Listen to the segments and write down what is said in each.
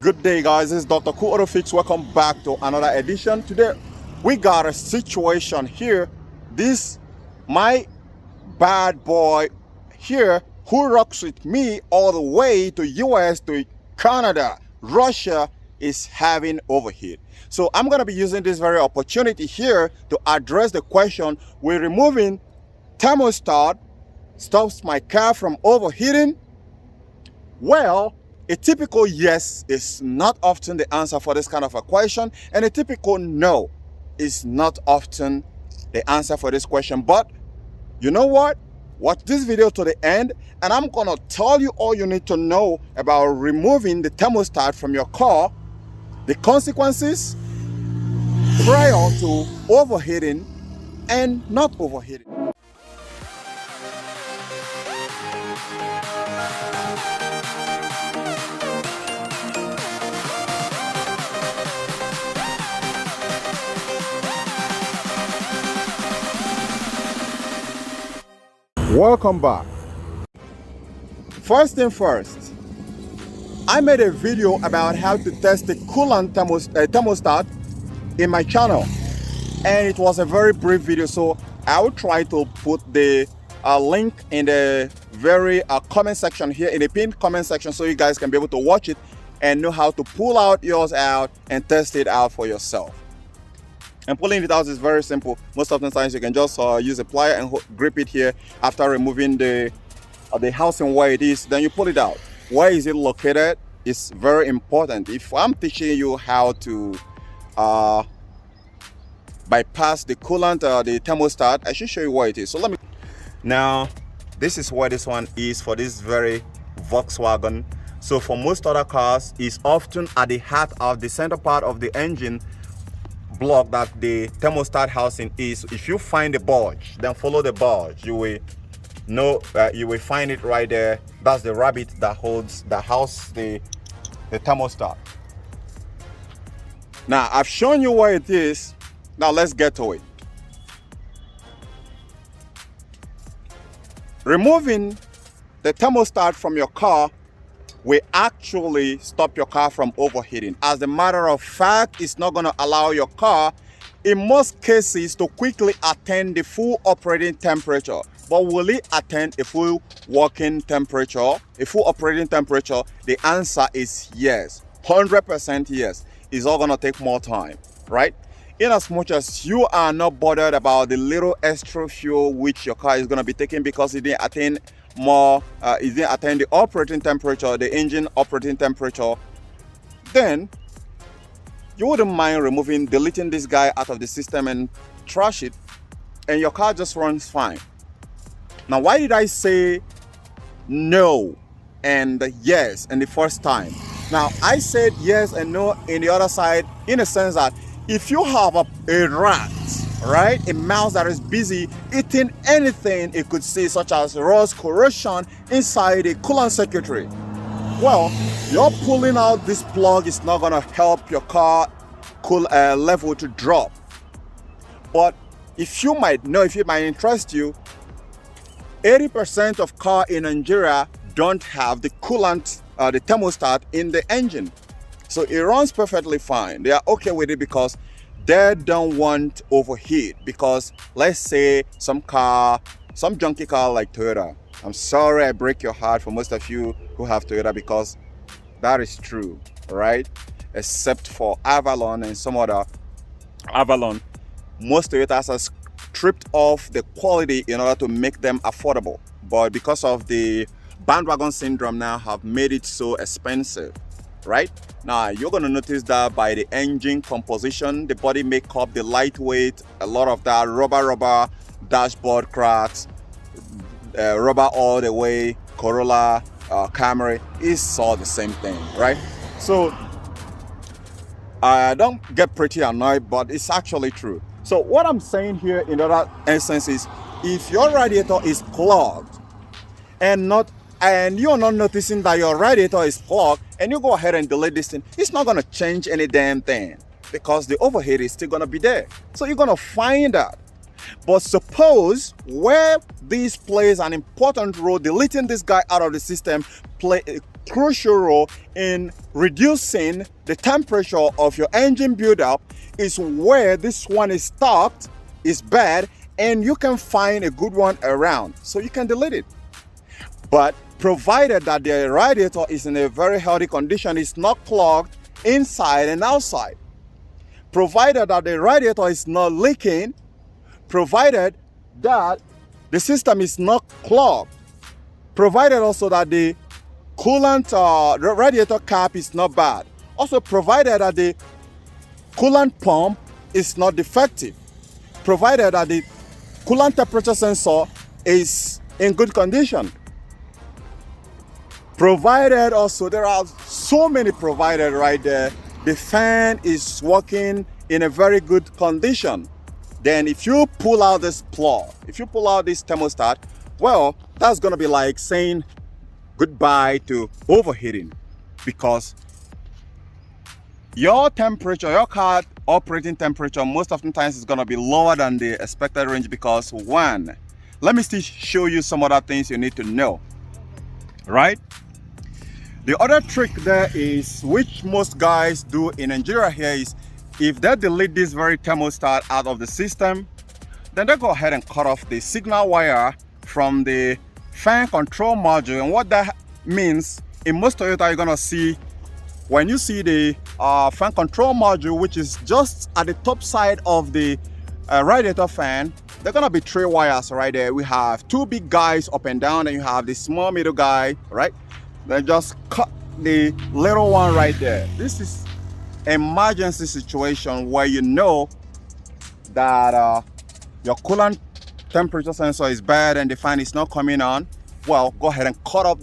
Good day, guys. This is Dr. Cool Auto Fix. Welcome back to another edition. Today we got a situation here. This my bad boy here who rocks with me all the way to US to Canada, Russia, is having overheat. So I'm gonna be using this very opportunity here to address the question. We're removing thermostat stops my car from overheating. Well, a typical yes is not often the answer for this kind of a question, and a typical no is not often the answer for this question. But you know what? Watch this video to the end, and I'm gonna tell you all you need to know about removing the thermostat from your car, the consequences prior to overheating and not overheating. Welcome back. First thing first, I made a video about how to test the coolant thermostat in my channel, and it was a very brief video, so I will try to put the link in the very comment section here, in the pinned comment section, so you guys can be able to watch it and know how to pull out yours out and test it out for yourself. And pulling it out is very simple. Most of the times you can just use a plier and grip it here after removing the housing where it is. Then you pull it out. Where is it located? It's very important. If I'm teaching you how to bypass the coolant, the thermostat, I should show you where it is. So let me. Now, this is where this one is for this very Volkswagen. So for most other cars, it's often at the heart of the center part of the engine block that the thermostat housing is. If you find the bulge, then follow the bulge. You will know you will find it right there. That's the rabbit that holds the thermostat. Now I've shown you where it is. Now let's get to it. Removing the thermostat from your car will actually stop your car from overheating. As a matter of fact, it's not going to allow your car, in most cases, to quickly attain the full operating temperature. But will it attain a full working temperature, a full operating temperature? The answer is yes, 100% yes. It's all going to take more time, right? In as much as you are not bothered about the little extra fuel which your car is going to be taking because it didn't attain it didn't attain the operating temperature, the engine operating temperature, then you wouldn't mind deleting this guy out of the system and trash it, and your car just runs fine. Now, why did I say no and yes in the first time? Now, I said yes and no in the other side, in a sense that if you have a rat, right, a mouse that is busy eating anything it could see, such as rust, corrosion inside a coolant circuitry, well, you're pulling out this plug is not going to help your car level to drop. But if it might interest you, 80% of cars in Nigeria don't have the coolant, the thermostat in the engine. So it runs perfectly fine. They are okay with it because they don't want overheat. Because let's say some junky car like Toyota. I'm sorry I break your heart for most of you who have Toyota, because that is true, right? Except for Avalon and some other Avalon, most Toyotas have stripped off the quality in order to make them affordable. But because of the bandwagon syndrome now have made it so expensive, right? Now you're going to notice that by the engine composition, the body makeup, the lightweight, a lot of that rubber dashboard cracks, rubber all the way, Corolla, Camry, is all the same thing, right? So I don't get pretty annoyed, but it's actually true. So what I'm saying here in other instances, if your radiator is clogged and you're not noticing that your radiator is clogged, and you go ahead and delete this thing, it's not going to change any damn thing because the overheat is still going to be there. So you're going to find that. But suppose where this plays an important role, deleting this guy out of the system crucial role in reducing the temperature of your engine buildup is where this one is stocked is bad, and you can find a good one around, so you can delete it. But provided that the radiator is in a very healthy condition, it's not clogged inside and outside, provided that the radiator is not leaking, provided that the system is not clogged, provided also that the coolant the radiator cap is not bad, also provided that the coolant pump is not defective, provided that the coolant temperature sensor is in good condition, provided also, there are so many provided right there, the fan is working in a very good condition. Then if you pull out this plug, if you pull out this thermostat, well, that's going to be like saying goodbye to overheating, because your temperature, your car operating temperature, most often times is going to be lower than the expected range. Because one, let me still show you some other things you need to know, right? The other trick there is, which most guys do in Nigeria here, is if they delete this very thermostat out of the system, then they go ahead and cut off the signal wire from the fan control module. And what that means, in most Toyota, you're gonna see, when you see the fan control module, which is just at the top side of the radiator fan, there are gonna be 3 wires right there. We have 2 big guys up and down, and you have the small middle guy, right? Then just cut the little one right there. This is emergency situation where you know that your coolant temperature sensor is bad and the fan is not coming on. Well, go ahead and cut off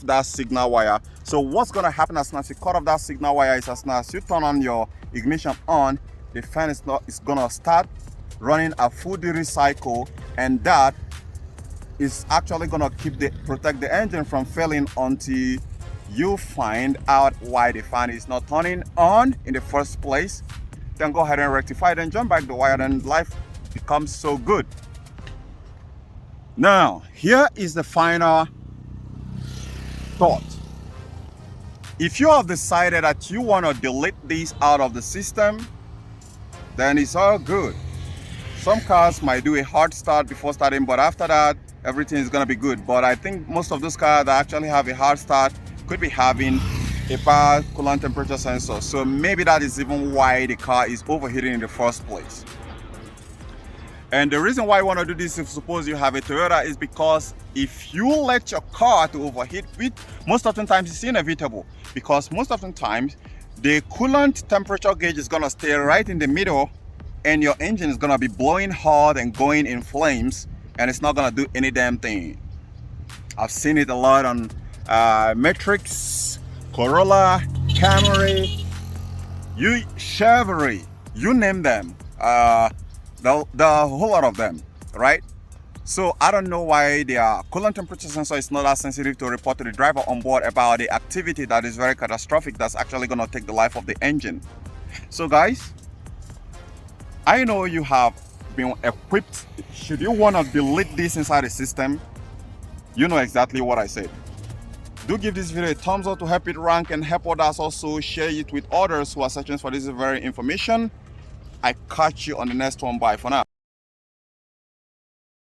that signal wire. So what's going to happen as soon as you cut off that signal wire is, as soon as you turn on your ignition on, the fan is going to start running a full duty cycle, and that is actually going to protect the engine from failing until you find out why the fan is not turning on in the first place. Then go ahead and rectify it and jump back the wire, and life becomes so good. Now, here is the final thought. If you have decided that you want to delete these out of the system, then it's all good. Some cars might do a hard start before starting, but after that, everything is going to be good. But I think most of those cars that actually have a hard start could be having a bad coolant temperature sensor. So maybe that is even why the car is overheating in the first place. And the reason why I want to do this, if suppose you have a Toyota, is because if you let your car to overheat, most often times it's inevitable, because most often times the coolant temperature gauge is going to stay right in the middle, and your engine is going to be blowing hard and going in flames, and it's not going to do any damn thing. I've seen it a lot on Matrix, Corolla, Camry, Chevrolet, you name them, the whole lot of them, right? So I don't know why their coolant temperature sensor is not as sensitive to report to the driver on board about the activity that is very catastrophic, that's actually going to take the life of the engine. So guys, I know you have been equipped. Should you want to delete this inside the system, you know exactly what I said. Do give this video a thumbs up to help it rank, and help others also share it with others who are searching for this very information. I catch you on the next one. Bye for now.